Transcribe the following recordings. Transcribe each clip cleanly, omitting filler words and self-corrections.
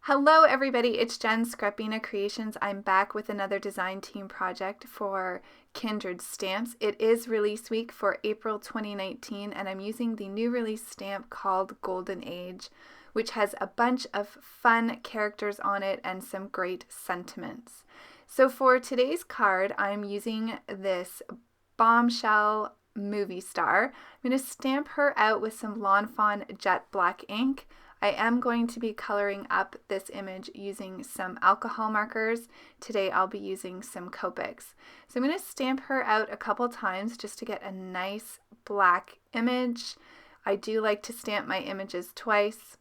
Hello everybody, it's Jen, Scrapbena Creations. I'm back with another design team project for Kindred Stamps. It is release week for April 2019 and I'm using the new release stamp called Golden Age, which has a bunch of fun characters on it and some great sentiments. So for today's card, I'm using this Bombshell movie star. I'm going to stamp her out with some Lawn Fawn jet black ink. I am going to be coloring up this image using some alcohol markers. Today I'll be using some Copics. So I'm going to stamp her out a couple times just to get a nice black image. I do like to stamp my images twice.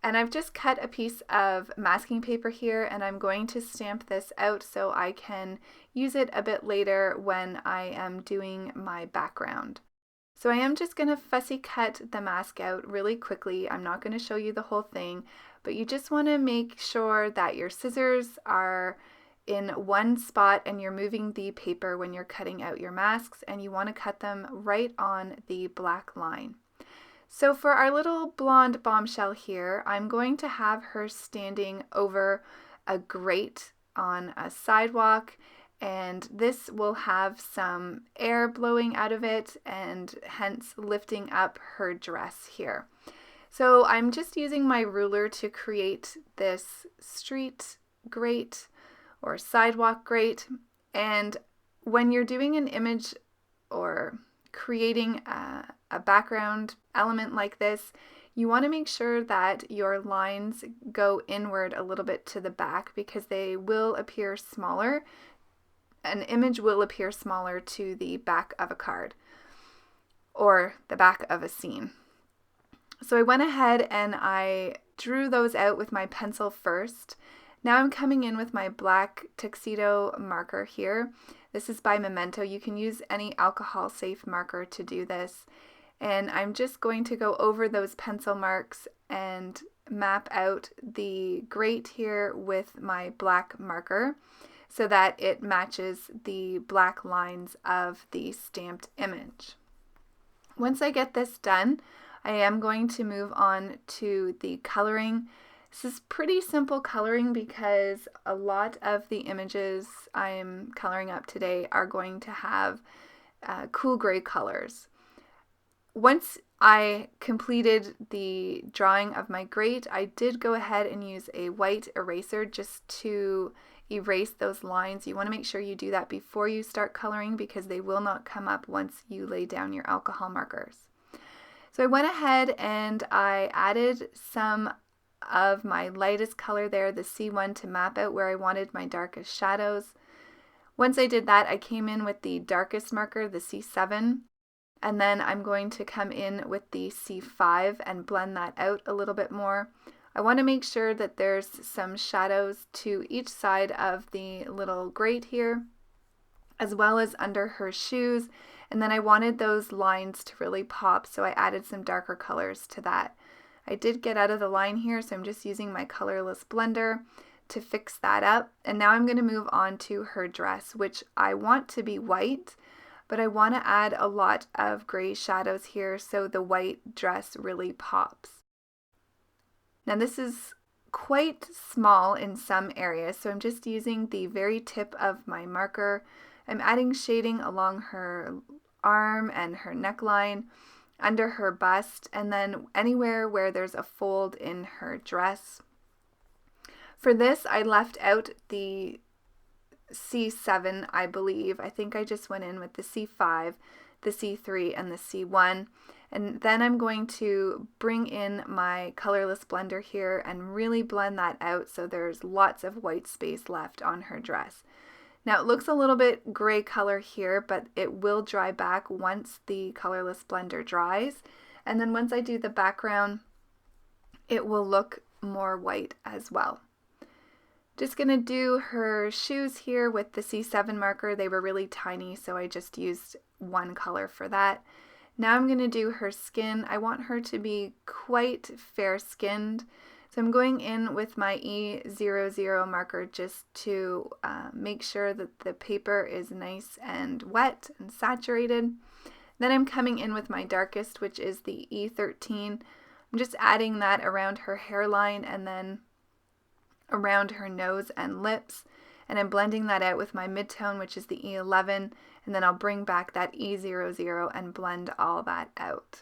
And I've just cut a piece of masking paper here and I'm going to stamp this out so I can use it a bit later when I am doing my background. So I am just going to fussy cut the mask out really quickly. I'm not going to show you the whole thing, but you just want to make sure that your scissors are in one spot and you're moving the paper when you're cutting out your masks, and you want to cut them right on the black line. So for our little blonde bombshell here, I'm going to have her standing over a grate on a sidewalk, and this will have some air blowing out of it and hence lifting up her dress here. So I'm just using my ruler to create this street grate or sidewalk grate, and when you're doing an image or creating a background element like this, you want to make sure that your lines go inward a little bit to the back because they will appear smaller. An image will appear smaller to the back of a card or the back of a scene. So I went ahead and I drew those out with my pencil first. Now I'm coming in with my black Tuxedo marker here. This is by Memento. You can use any alcohol safe marker to do this. And I'm just going to go over those pencil marks and map out the grate here with my black marker, so that it matches the black lines of the stamped image. Once I get this done, I am going to move on to the coloring. This is pretty simple coloring because a lot of the images I'm coloring up today are going to have cool gray colors. Once I completed the drawing of my grate, I did go ahead and use a white eraser just to erase those lines. You want to make sure you do that before you start coloring because they will not come up once you lay down your alcohol markers. So I went ahead and I added some of my lightest color there, the C1, to map out where I wanted my darkest shadows. Once I did that, I came in with the darkest marker, the C7, and then I'm going to come in with the C5 and blend that out a little bit more. I want to make sure that there's some shadows to each side of the little grate here, as well as under her shoes, and then I wanted those lines to really pop, so I added some darker colors to that. I did get out of the line here, so I'm just using my colorless blender to fix that up, and now I'm going to move on to her dress, which I want to be white, but I want to add a lot of gray shadows here so the white dress really pops. Now this is quite small in some areas, so I'm just using the very tip of my marker. I'm adding shading along her arm and her neckline, under her bust, and then anywhere where there's a fold in her dress. For this, I left out the C7, I believe. I think I just went in with the C5, the C3, and the C1. And then I'm going to bring in my colorless blender here and really blend that out so there's lots of white space left on her dress. Now it looks a little bit gray color here, but it will dry back once the colorless blender dries. And then once I do the background, it will look more white as well. Just going to do her shoes here with the C7 marker. They were really tiny, so I just used one color for that. Now I'm going to do her skin. I want her to be quite fair-skinned, so I'm going in with my E00 marker just to make sure that the paper is nice and wet and saturated. Then I'm coming in with my darkest, which is the E13. I'm just adding that around her hairline and then around her nose and lips. And I'm blending that out with my midtone, which is the E11, and then I'll bring back that E00 and blend all that out.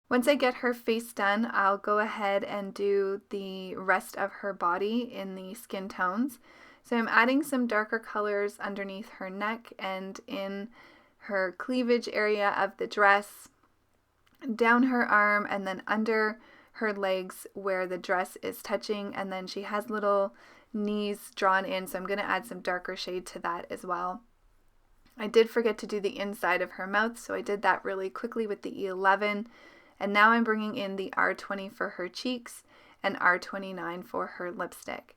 Once I get her face done, I'll go ahead and do the rest of her body in the skin tones. So I'm adding some darker colors underneath her neck and in her cleavage area of the dress, down her arm, and then under her legs where the dress is touching, and then she has little knees drawn in, so I'm going to add some darker shade to that as well. I did forget to do the inside of her mouth, so I did that really quickly with the E11, and now I'm bringing in the R20 for her cheeks and R29 for her lipstick.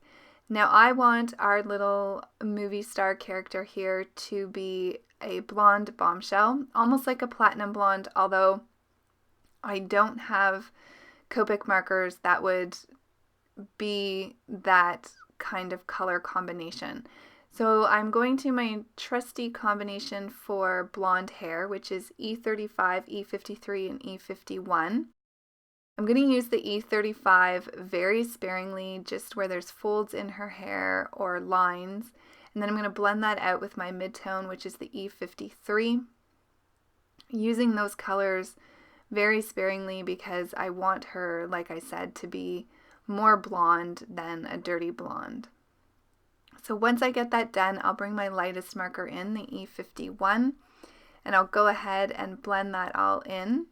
Now I want our little movie star character here to be a blonde bombshell, almost like a platinum blonde, although I don't have Copic markers that would be that kind of color combination. So I'm going to my trusty combination for blonde hair, which is E35, E53, and E51. I'm going to use the E35 very sparingly, just where there's folds in her hair or lines. And then I'm going to blend that out with my midtone, which is the E53. Using those colors very sparingly because I want her, like I said, to be more blonde than a dirty blonde. So once I get that done, I'll bring my lightest marker in, the E51, and I'll go ahead and blend that all in.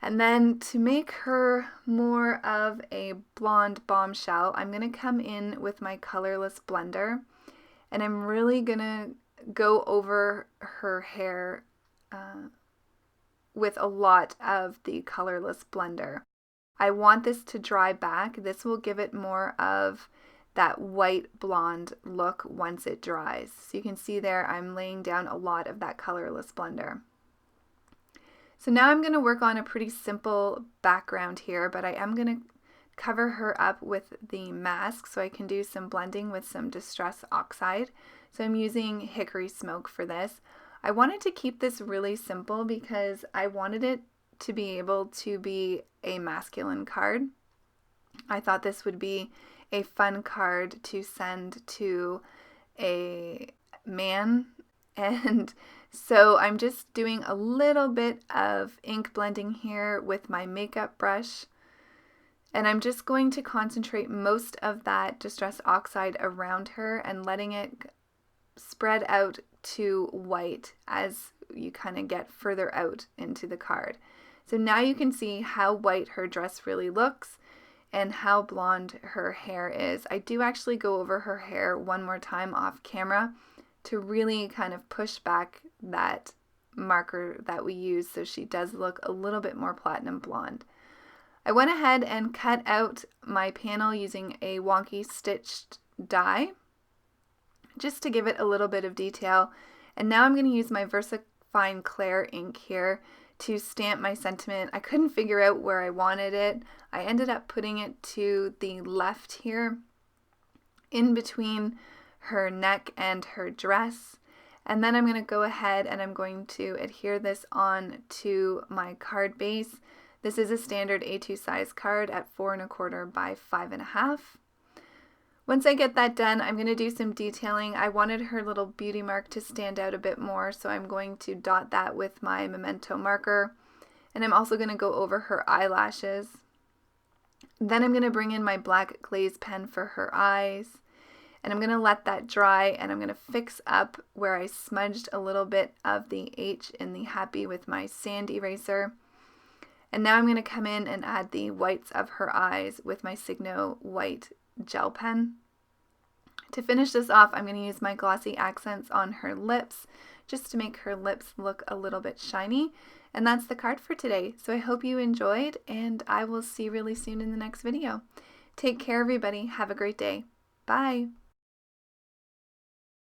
And then to make her more of a blonde bombshell, I'm going to come in with my colorless blender, and I'm really going to go over her hair with a lot of the colorless blender. I want this to dry back. This will give it more of that white blonde look once it dries. So you can see there I'm laying down a lot of that colorless blender. So now I'm going to work on a pretty simple background here, but I am going to cover her up with the mask so I can do some blending with some Distress Oxide. So I'm using Hickory Smoke for this. I wanted to keep this really simple because I wanted it to be able to be a masculine card. I thought this would be a fun card to send to a man, and so I'm just doing a little bit of ink blending here with my makeup brush, and I'm just going to concentrate most of that Distress Oxide around her and letting it spread out to white as you kind of get further out into the card. So now you can see how white her dress really looks and how blonde her hair is. I do actually go over her hair one more time off camera to really kind of push back that marker that we use so she does look a little bit more platinum blonde. I went ahead and cut out my panel using a wonky stitched die just to give it a little bit of detail. And now I'm going to use my Versafine Clair ink here to stamp my sentiment. I couldn't figure out where I wanted it. I ended up putting it to the left here, in between her neck and her dress. And then I'm going to go ahead and I'm going to adhere this on to my card base. This is a standard A2 size card at 4 1/4 by 5 1/2. Once I get that done, I'm going to do some detailing. I wanted her little beauty mark to stand out a bit more, so I'm going to dot that with my Memento marker. And I'm also going to go over her eyelashes. Then I'm going to bring in my black glaze pen for her eyes. And I'm going to let that dry, and I'm going to fix up where I smudged a little bit of the H in the Happy with my sand eraser. And now I'm going to come in and add the whites of her eyes with my Signo white gel pen. To finish this off, I'm going to use my glossy accents on her lips just to make her lips look a little bit shiny. And that's the card for today. So I hope you enjoyed, and I will see you really soon in the next video. Take care, everybody. Have a great day. Bye.